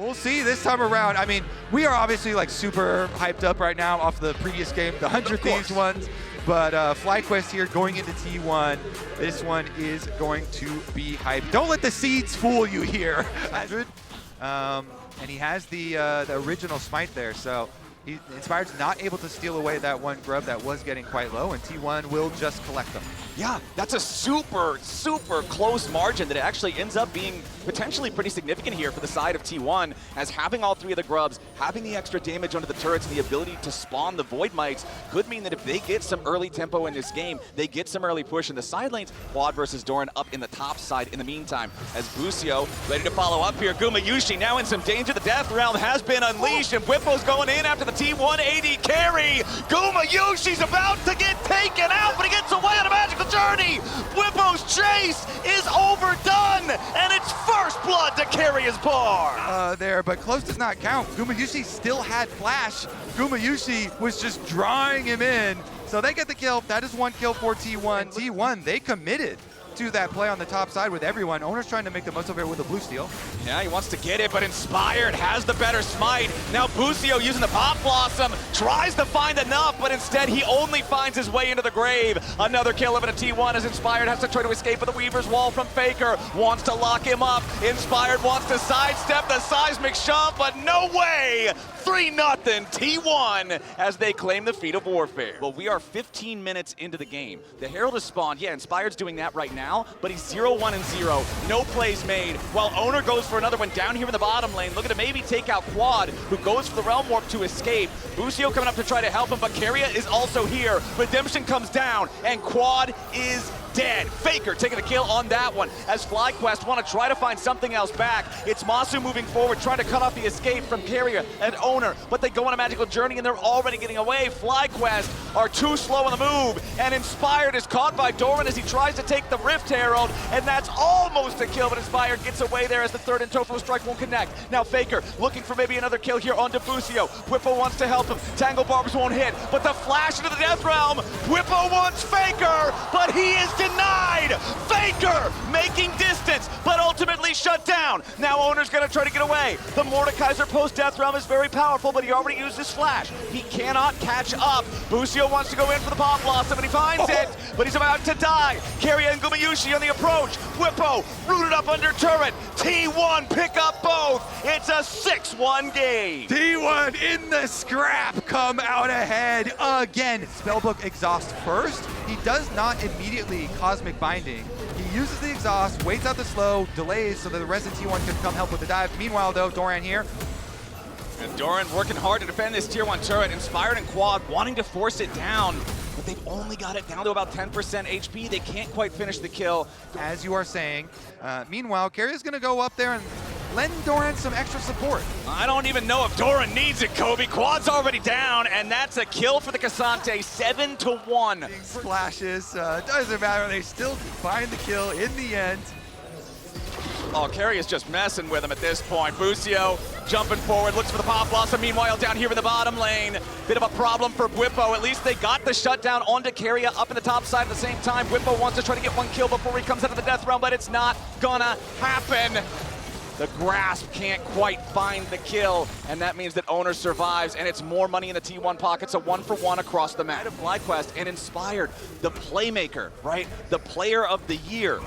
we'll see this time around. I mean, we are obviously like super hyped up right now off the previous game, the 100 Thieves ones. But FlyQuest here going into T1. This one is going to be hyped. Don't let the seeds fool you here. And he has the original smite there, so Inspired's not able to steal away that one grub that was getting quite low, and T1 will just collect them. Yeah, that's a super, super close margin that it actually ends up being potentially pretty significant here for the side of T1, as having all three of the grubs, having the extra damage onto the turrets, and the ability to spawn the Void Mites could mean that if they get some early tempo in this game, they get some early push in the side lanes. Quad versus Doran up in the top side in the meantime, as Busio ready to follow up here. Gumayusi now in some danger. The Death Realm has been unleashed, and Whippo's going in after the T1 AD carry. Gumayushi's about to get taken out, but he gets away on a magical journey. Whippo's chase is overdone, and it's first blood to carry his bar. There, but close does not count. Gumayusi still had flash. Gumayusi was just drawing him in. So they get the kill. That is one kill for T1. T1, they committed to that play on the top side with everyone. Owner's trying to make the most of it with a blue steal. Yeah, he wants to get it, but Inspired has the better smite. Now Busio using the Pop Blossom, tries to find enough, but instead he only finds his way into the grave. Another kill of it at T1 as Inspired has to try to escape with the Weaver's Wall from Faker. Wants to lock him up. Inspired wants to sidestep the seismic shove, but no way! 3-0 T1 as they claim the feat of warfare. Well, we are 15 minutes into the game. The Herald is spawned. Yeah, Inspired's doing that right now, but he's 0-1-0. No plays made, while Owner goes for another one down here in the bottom lane, looking to maybe take out Quad, who goes for the Realm Warp to escape. Busio coming up to try to help him, but Keria is also here. Redemption comes down, and Quad is dead. Faker taking the kill on that one as FlyQuest want to try to find something else back. It's Masu moving forward, trying to cut off the escape from Keria and Owner, but they go on a magical journey and they're already getting away. FlyQuest are too slow on the move, and Inspired is caught by Doran as he tries to take the Rift Herald, and that's almost a kill, but Inspired gets away there as the third and Tofo strike won't connect. Now Faker looking for maybe another kill here onto Busio. Whippo wants to help him. Tangle Barbs won't hit, but the flash into the Death Realm. Whippo wants Faker, but he is denied! Faker making distance, but ultimately shut down. Now Owner's gonna try to get away. The Mordekaiser post-Death Realm is very powerful, but he already used his flash. He cannot catch up. Busio wants to go in for the Pop Blossom, and he finds it, but he's about to die. Keria and Gumayusi on the approach. Whippo rooted up under turret. T1 pick up both. It's a 6-1 game. T1 in the scrap come out ahead again. Spellbook exhaust first. He does not immediately Cosmic Binding. He uses the exhaust, waits out the slow, delays so that the rest of T1 can come help with the dive. Meanwhile though, Doran here. And Doran working hard to defend this tier 1 turret. Inspired and Quad wanting to force it down, but they've only got it down to about 10% HP. They can't quite finish the kill. As you are saying. Meanwhile, Keria's gonna go up there and lend Doran some extra support. I don't even know if Doran needs it, Kobe. Quad's already down, and that's a kill for the Cassante, 7-1. Big splashes, doesn't matter, they still find the kill in the end. Oh, Keria's just messing with him at this point. Busio jumping forward, looks for the Pop Blossom. Meanwhile, down here in the bottom lane, bit of a problem for Whippo. At least they got the shutdown onto Keria up in the top side at the same time. Whippo wants to try to get one kill before he comes out of the Death Realm, but it's not gonna happen. The Grasp can't quite find the kill, and that means that Owner survives, and it's more money in the T1 pockets, a 1-for-1 across the map. FlyQuest and Inspired, the playmaker, right? The player of the year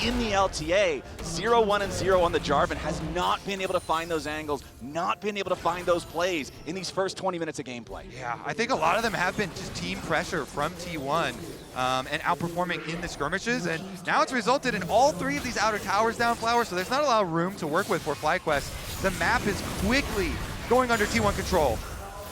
in the LTA, 0-1-0 on the Jarvan, has not been able to find those angles, not been able to find those plays in these first 20 minutes of gameplay. Yeah, I think a lot of them have been just team pressure from T1 and outperforming in the skirmishes, and now it's resulted in all three of these outer towers down Flower, so there's not a lot of room to work with for FlyQuest. The map is quickly going under T1 control.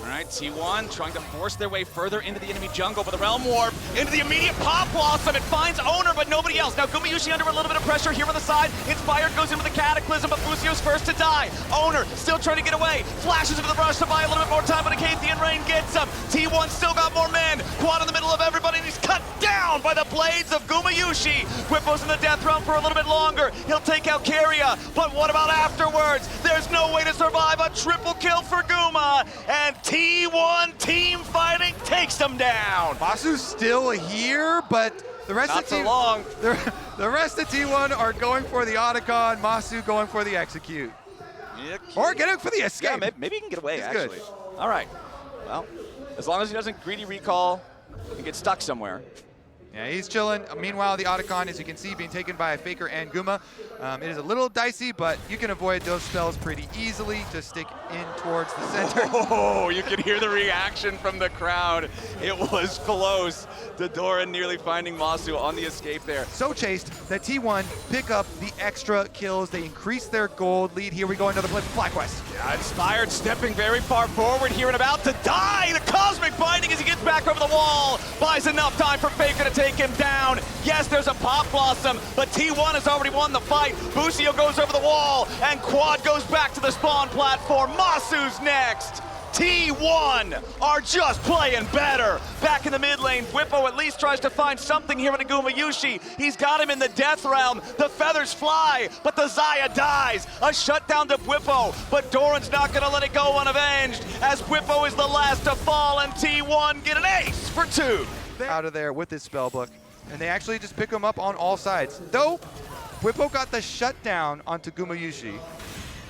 All right, T1 trying to force their way further into the enemy jungle, but the Realm Warp into the immediate Pop Blossom. It finds Owner, but nobody else. Now Gumayusi under a little bit of pressure here on the side. Inspired goes in with the Cataclysm, but Busio's first to die. Owner still trying to get away. Flashes into the rush to buy a little bit more time, but Acathian Rain gets him. T1 still got more men. Quad in the middle of everybody, and he's cut down by the blades of Gumayusi. Whippo's in the Death Realm for a little bit longer. He'll take out Keria, but what about afterwards? There's no way to survive. A triple kill for Guma, and T1 team fighting takes them down. Masu's still here, but the rest Not of so long. The rest of T1 are going for the Otacon, Masu going for the Execute. Or get it for the escape. Yeah, maybe he can get away, He's actually. good. All right. Well, as long as he doesn't greedy recall and get stuck somewhere. Yeah, he's chilling. Meanwhile, the Otacon, as you can see, being taken by Faker and Guma. It is a little dicey, but you can avoid those spells pretty easily. Just stick in towards the center. Oh, you can hear the reaction from the crowd. It was close to Doran nearly finding Masu on the escape there. So chased that T1 pick up the extra kills. They increase their gold lead. Here we go, another play for FlyQuest. Yeah, Inspired stepping very far forward here and about to die. The Cosmic Binding as he gets back over the wall. Buys enough time for Faker to take him down. Yes, there's a Pop Blossom, but T1 has already won the fight. Busio goes over the wall, and Quad goes back to the spawn platform. Masu's next. T1 are just playing better. Back in the mid lane, Whippo at least tries to find something here in Aguma Yushi. He's got him in the death realm. The feathers fly, but the Xayah dies. A shutdown to Whippo, but Doran's not gonna let it go unavenged as Whippo is the last to fall and T1 get an ace for 2. Out of there with his spellbook, and they actually just pick him up on all sides. Though, Whippo got the shutdown onto Aguma Yushi.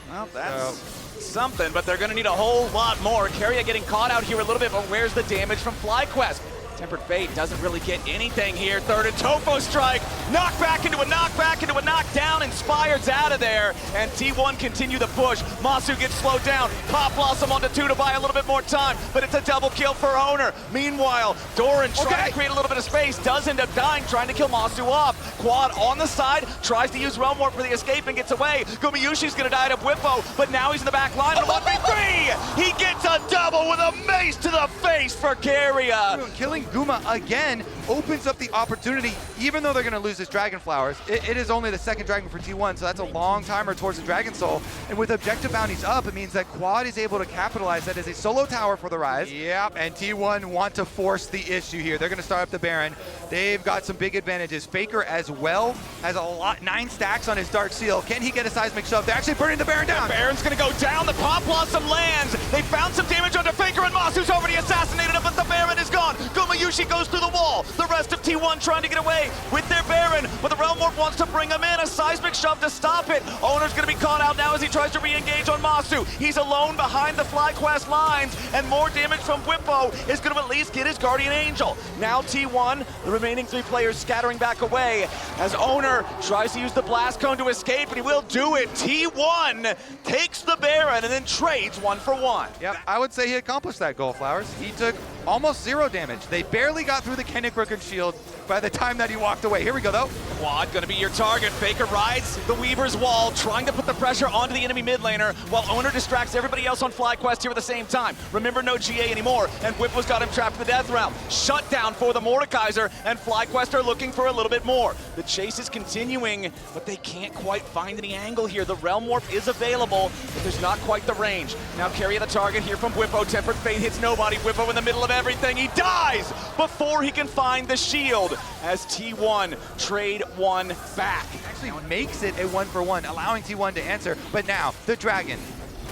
Well, that's something, but they're going to need a whole lot more. Keria getting caught out here a little bit, but where's the damage from FlyQuest? Tempered Fate doesn't really get anything here. Third and Tofo strike. Knockback into a knockback into a knockdown. Inspired's out of there. And T1 continue the push. Masu gets slowed down. Pop Blossom onto 2 to buy a little bit more time, but it's a double kill for Owner. Meanwhile, Doran trying to create a little bit of space, does end up dying, trying to kill Masu off. Quad on the side, tries to use Realm Warp for the escape and gets away. Gumiyushi's gonna die to Whippo, but now he's in the back line. 1v3! He gets a double with a mace to the face for Keria. Killing Guma again opens up the opportunity, even though they're going to lose his Dragon Flowers. It is only the second Dragon for T1, so that's a long timer towards the Dragon Soul. And with objective bounties up, it means that Quad is able to capitalize that as a solo tower for the Rise. Yep, and T1 want to force the issue here. They're going to start up the Baron. They've got some big advantages. Faker as well has a lot, 9 stacks on his Dark Seal. Can he get a seismic shove? They're actually burning the Baron down. The Baron's going to go down. The Pop Blossom lands. They found some damage onto Faker, and Masu's already assassinated him, but the Baron is gone. Gumiyushi goes through the wall. The rest of T1 trying to get away with their Baron, but the Realm Warp wants to bring him in. A seismic shove to stop it. Owner's going to be caught out now as he tries to re-engage on Masu. He's alone behind the FlyQuest lines, and more damage from Whippo is going to at least get his Guardian Angel. Now T1, the remaining 3 players scattering back away as Owner tries to use the Blast Cone to escape, and he will do it. T1 takes the Baron and then trades 1 for 1. Yep, I would say he accomplished that goal, Flowers. He took almost 0 damage. They barely got through the Kennick Rooken shield by the time that he walked away. Here we go, though. Quad gonna be your target. Faker rides the Weaver's wall, trying to put the pressure onto the enemy mid laner, while Owner distracts everybody else on FlyQuest here at the same time. Remember, no GA anymore, and Whippo's got him trapped in the death realm. Shut down for the Mordekaiser, and FlyQuest are looking for a little bit more. The chase is continuing, but they can't quite find any angle here. The Realm Warp is available, but there's not quite the range. Now Keria the target here from Whippo. Tempered Fate hits nobody. Whippo in the middle of everything. He dies before he can find the shield as T1 trade 1 back. Actually makes it a 1 for 1, allowing T1 to answer. But now, the Dragon.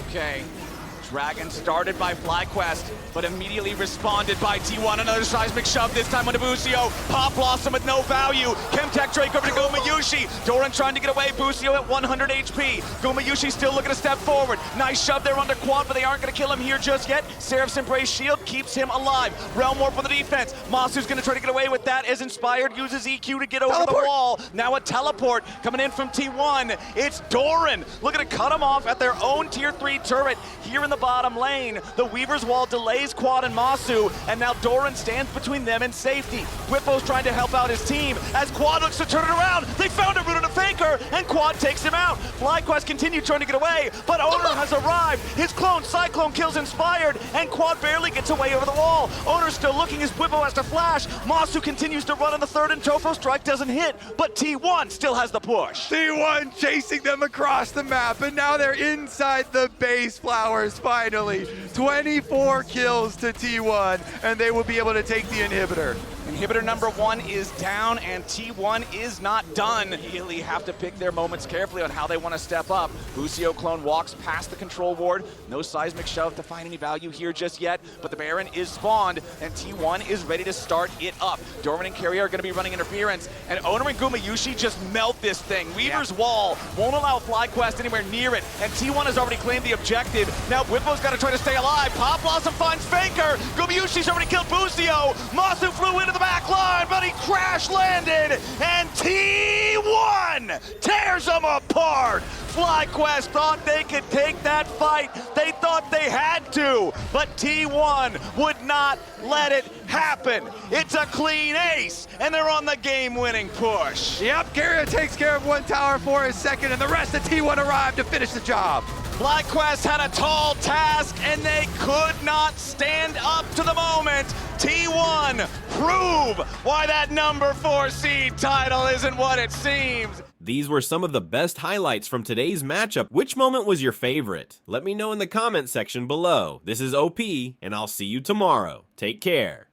Okay. Dragon started by FlyQuest, but immediately responded by T1. Another seismic shove, this time on Busio. Pop Blossom with no value. Chemtech Drake over to Gumiyushi. Doran trying to get away. Busio at 100 HP. Gumiyushi still looking to step forward. Nice shove there onto Quad, but they aren't going to kill him here just yet. Seraph's Embrace Shield keeps him alive. Realm Warp on the defense. Masu's going to try to get away with that as Inspired uses EQ to get over the wall. Now a teleport coming in from T1. It's Doran looking to cut him off at their own tier 3 turret here in the bottom lane. The Weaver's Wall delays Quad and Masu, and now Doran stands between them and safety. Whippo's trying to help out his team as Quad looks to turn it around. They found a route on a Faker, and Quad takes him out. FlyQuest continue trying to get away, but Owner has arrived. His clone Cyclone kills Inspired, and Quad barely gets away over the wall. Owner's still looking as Whippo has to flash. Masu continues to run on the third, and Tofo strike doesn't hit, but T1 still has the push. T1 chasing them across the map, and now they're inside the base. Flowers finally. 24 kills to T1, and they will be able to take the inhibitor. And Inhibitor number 1 is down, and T1 is not done. Immediately have to pick their moments carefully on how they want to step up. Busio clone walks past the control ward. No seismic shove to find any value here just yet, but the Baron is spawned, and T1 is ready to start it up. Dorman and Carrier are going to be running interference, and Oner and Gumayusi just melt this thing. Weaver's wall won't allow FlyQuest anywhere near it, and T1 has already claimed the objective. Now Whippo's got to try to stay alive. Pop Blossom finds Faker. Gumayushi's already killed Busio. Masu flew into the back line, but he crash landed, and T1 tears them apart. FlyQuest thought they could take that fight. They thought they had to, but T1 would not let it happen. It's a clean ace, and they're on the game-winning push. Yep, Carrier takes care of one tower for his second, and the rest of T1 arrived to finish the job. FlyQuest had a tall task, and they could not stand up to the moment. T1 prove why that number 4 seed title isn't what it seems. These were some of the best highlights from today's matchup. Which moment was your favorite? Let me know in the comment section below. This is OP, and I'll see you tomorrow. Take care.